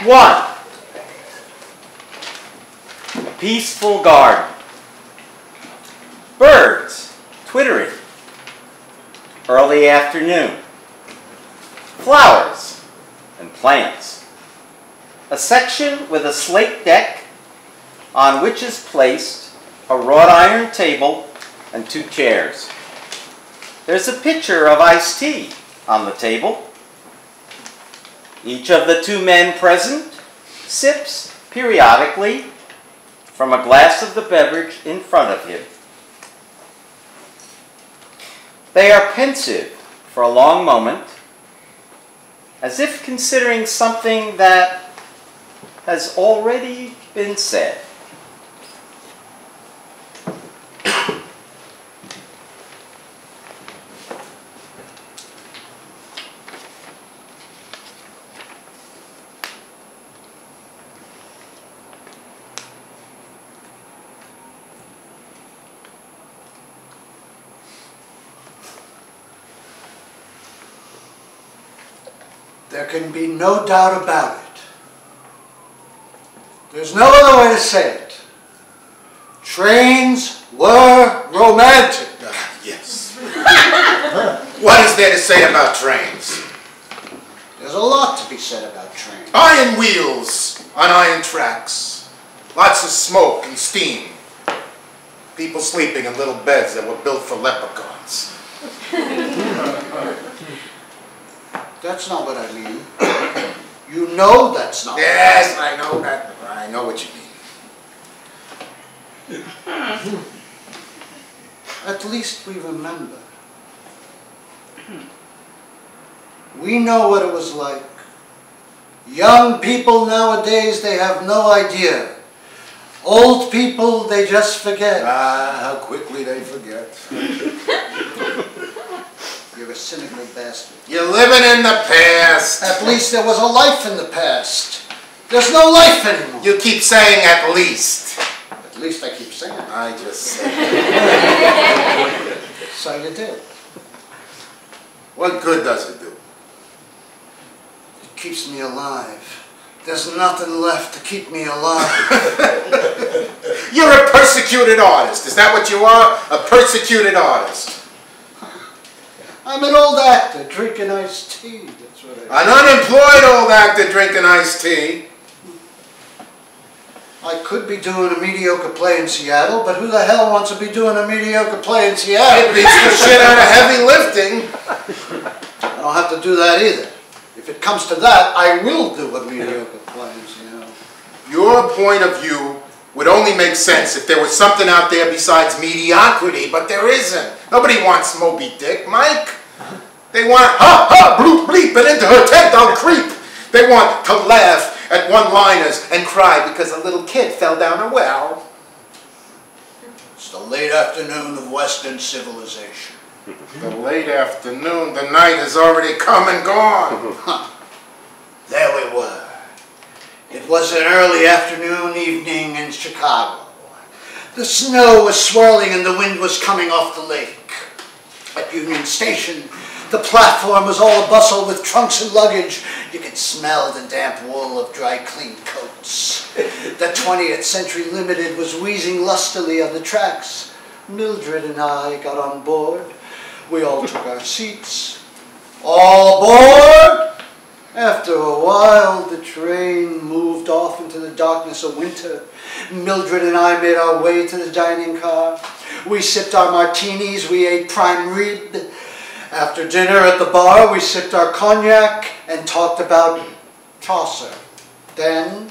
1. A peaceful garden. Birds twittering. Early afternoon. Flowers and plants. A section with a slate deck on which is placed a wrought iron table and 2 chairs. There's a pitcher of iced tea on the table. Each of the 2 men present sips periodically from a glass of the beverage in front of him. They are pensive for a long moment, as if considering something that has already been said. There can be no doubt about it. There's no other way to say it. Trains were romantic. Yes. What is there to say about trains? There's a lot to be said about trains. Iron wheels on iron tracks. Lots of smoke and steam. People sleeping in little beds that were built for leprechauns. That's not what I mean. You know that's not. Yes, I know that. I know what you mean. At least we remember. We know what it was like. Young people nowadays, they have no idea. Old people, they just forget. Ah, how quickly they forget. You're a cynical bastard. You're living in the past. At least there was a life in the past. There's no life anymore. You keep saying at least. At least I keep saying it. I just said it. So you did. What good does it do? It keeps me alive. There's nothing left to keep me alive. You're a persecuted artist. Is that what you are? A persecuted artist. I'm an old actor drinking iced tea. That's what I An unemployed old actor drinking iced tea. I could be doing a mediocre play in Seattle, but who the hell wants to be doing a mediocre play in Seattle? It beats the shit out of heavy lifting. I don't have to do that either. If it comes to that, I will do a mediocre play in Seattle. Your point of view would only make sense if there was something out there besides mediocrity, but there isn't. Nobody wants Moby Dick, Mike. They want, ha ha, bloop bleep, and into her tent I'll creep. They want to laugh at one-liners and cry because a little kid fell down a well. It's the late afternoon of Western civilization. The late afternoon, the night has already come and gone. There we were. It was an early afternoon evening in Chicago. The snow was swirling and the wind was coming off the lake. At Union Station, the platform was all abustle with trunks and luggage. You could smell the damp wool of dry-cleaned coats. The 20th Century Limited was wheezing lustily on the tracks. Mildred and I got on board. We all took our seats. All aboard! After a while, the train moved off into the darkness of winter. Mildred and I made our way to the dining car. We sipped our martinis, we ate prime rib. After dinner at the bar, we sipped our cognac and talked about Chaucer. Then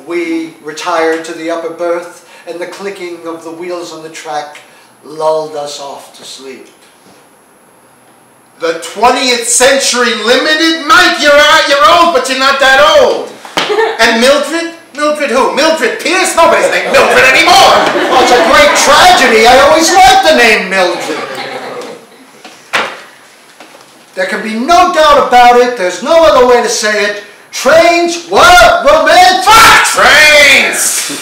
we retired to the upper berth, and the clicking of the wheels on the track lulled us off to sleep. The 20th Century Limited? Mike, you're old, but you're not that old. And Mildred? Mildred who? Mildred Pierce? Nobody's named Mildred anymore. Well, it's a great tragedy. I always liked the name Mildred. There can be no doubt about it. There's no other way to say it. Trains were romantic. Fuck trains!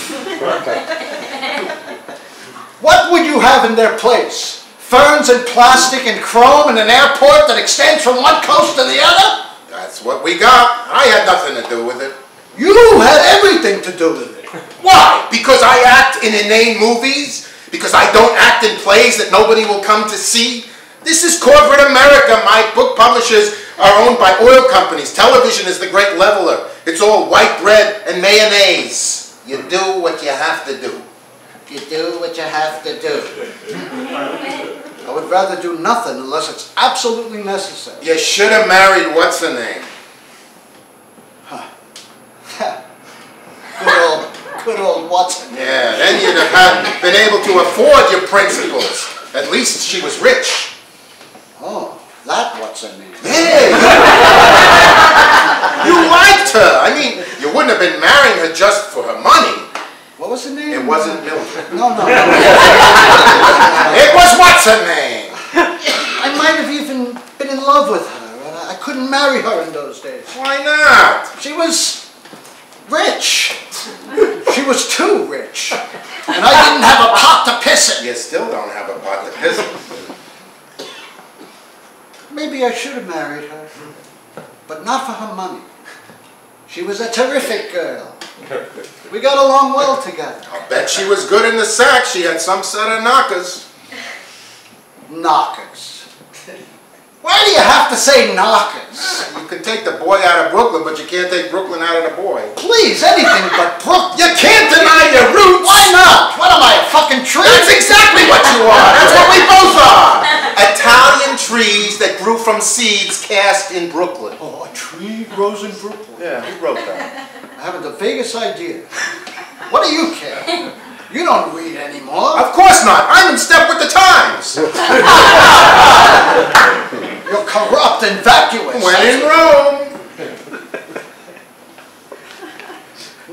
What would you have in their place? Ferns and plastic and chrome and an airport that extends from one coast to the other? That's what we got. I had nothing to do with it. You had everything to do with it. Why? Because I act in inane movies? Because I don't act in plays that nobody will come to see? This is corporate America, Mike. Book publishers are owned by oil companies. Television is the great leveler. It's all white bread and mayonnaise. You do what you have to do. You do what you have to do. I would rather do nothing unless it's absolutely necessary. You should have married what's-her-name. Good old Watson. Yeah, then you'd have been able to afford your principles. At least she was rich. Oh, that Watson-name. Hey! You liked her. I mean, you wouldn't have been marrying her just for her money. What was her name? It wasn't Mildred. No. It was what's-her-name. I might have even been in love with her. I couldn't marry her in those days. Why not? She was rich. She was too rich. And I didn't have a pot to piss in. You still don't have a pot to piss in. Maybe I should have married her, but not for her money. She was a terrific girl. We got along well together. I'll bet she was good in the sack. She had some set of knockers. Knockers. Why do you have to say knockers? You can take the boy out of Brooklyn, but you can't take Brooklyn out of the boy. Please, anything but Brooklyn. You can't deny your roots! Why not? What am I, a fucking tree? That's exactly what you are! That's what we both are! Italian trees that grew from seeds cast in Brooklyn. Oh, a tree grows in Brooklyn? Yeah, who wrote that? I haven't the vaguest idea. What do you care? You don't read anymore. Of course not! I'm in step with the times! You're corrupt and vacuous. When in Rome!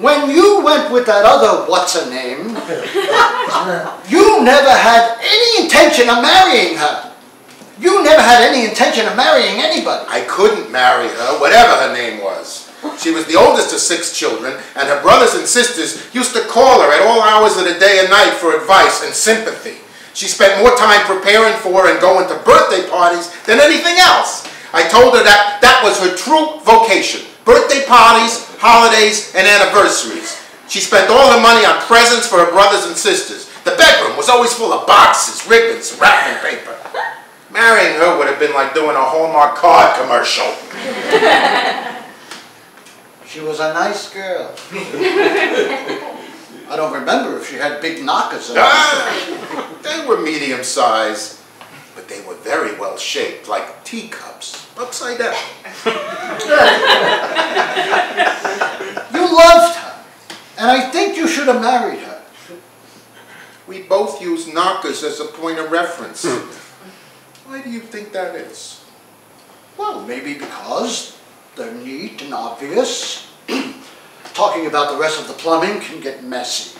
When you went with that other what's-her-name, you never had any intention of marrying her. You never had any intention of marrying anybody. I couldn't marry her, whatever her name was. She was the oldest of 6 children, and her brothers and sisters used to call her at all hours of the day and night for advice and sympathy. She spent more time preparing for and going to birthday parties than anything else. I told her that that was her true vocation. Birthday parties, holidays, and anniversaries. She spent all her money on presents for her brothers and sisters. The bedroom was always full of boxes, ribbons, wrapping paper. Marrying her would have been like doing a Hallmark card commercial. She was a nice girl. I don't remember if she had big knockers or They were medium size, but they were very well shaped, like teacups, upside down. You loved her, and I think you should have married her. We both use knockers as a point of reference. Why do you think that is? Well, maybe because they're neat and obvious. Talking about the rest of the plumbing can get messy.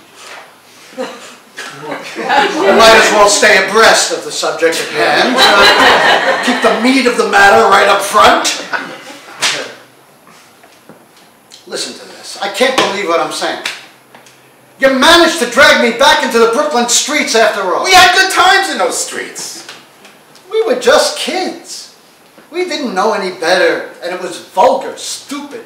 You might as well stay abreast of the subject at hand. Keep the meat of the matter right up front. Listen to this. I can't believe what I'm saying. You managed to drag me back into the Brooklyn streets after all. We had good times in those streets. We were just kids. We didn't know any better, and it was vulgar, stupid.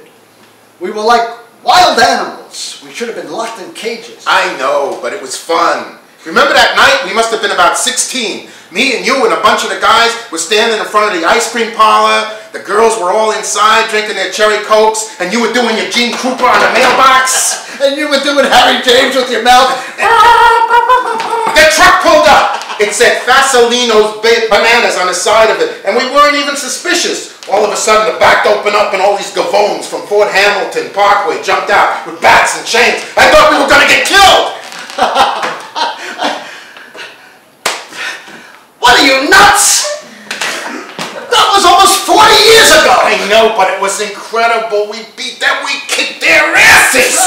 We were like wild animals. We should have been locked in cages. I know, but it was fun. Remember that night? We must have been about 16. Me and you and a bunch of the guys were standing in front of the ice cream parlor. The girls were all inside drinking their cherry cokes, and you were doing your Gene Krupa on the mailbox. And you were doing Harry James with your mouth. The truck pulled up. It said Fasolino's bananas on the side of it, and we weren't even suspicious. All of a sudden, the back opened up, and all these gavones from Fort Hamilton Parkway jumped out with bats and chains. I thought we were going to get killed. What are you, nuts? That was almost 40 years ago. I know, but it was incredible. We beat them. We kicked their asses.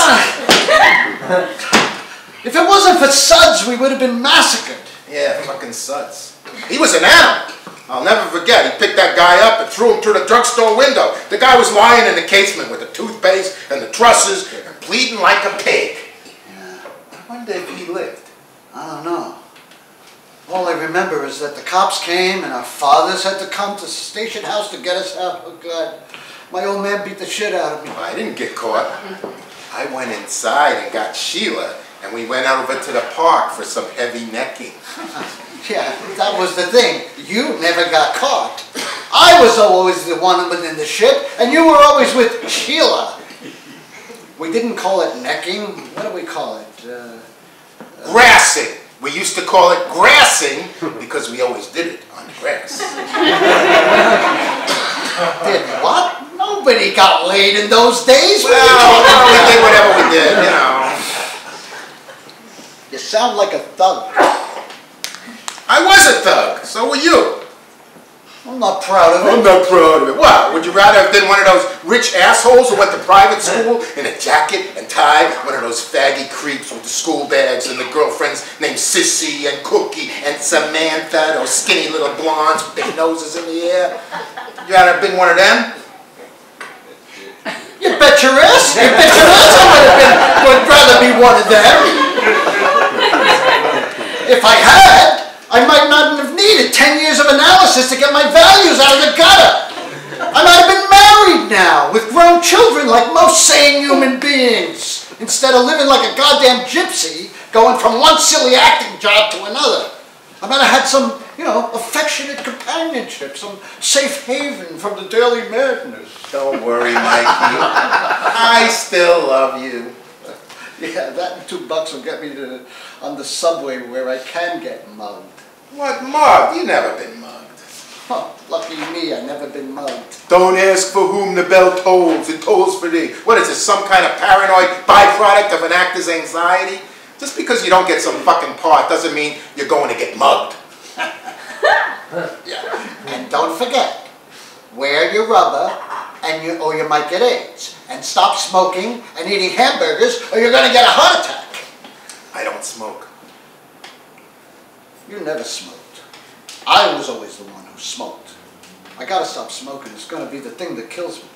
If it wasn't for Suds, we would have been massacred. Yeah, fucking Suds. He was an animal. I'll never forget. He picked that guy up and threw him through the drugstore window. The guy was lying in the casement with the toothpaste and the trusses and bleeding like a pig. Yeah. I wonder if he lived. I don't know. All I remember is that the cops came and our fathers had to come to the station house to get us out. Oh, God. My old man beat the shit out of me. I didn't get caught. I went inside and got Sheila, and we went over to the park for some heavy necking. Yeah, that was the thing. You never got caught. I was always the one within the ship, and you were always with Sheila. We didn't call it necking. What do we call it? Grassing. We used to call it grassing because we always did it on the grass. Did what? Nobody got laid in those days. Well, we did whatever we did, you know. You sound like a thug. I was a thug. So were you. I'm not proud of it. I'm not proud of it. What? Would you rather have been one of those rich assholes who went to private school in a jacket and tie, one of those faggy creeps with the school bags and the girlfriends named Sissy and Cookie and Samantha, those skinny little blondes with their noses in the air? You rather have been one of them? You bet your ass. You bet your ass I would rather be one of them. If I had, I might not have needed 10 years of analysis to get my values out of the gutter. I might have been married now, with grown children like most sane human beings, instead of living like a goddamn gypsy, going from one silly acting job to another. I might have had some, affectionate companionship, some safe haven from the daily madness. Don't worry, Mikey. I still love you. Yeah, that and $2 will get me on the subway where I can get mugged. What mugged? You never been mugged. Huh, lucky me, I never been mugged. Don't ask for whom the bell tolls, it tolls for thee. What is this, some kind of paranoid byproduct of an actor's anxiety? Just because you don't get some fucking part doesn't mean you're going to get mugged. Yeah. And don't forget, wear your rubber or you might get AIDS. And stop smoking and eating hamburgers or you're going to get a heart attack. I don't smoke. You never smoked. I was always the one who smoked. I got to stop smoking. It's going to be the thing that kills me.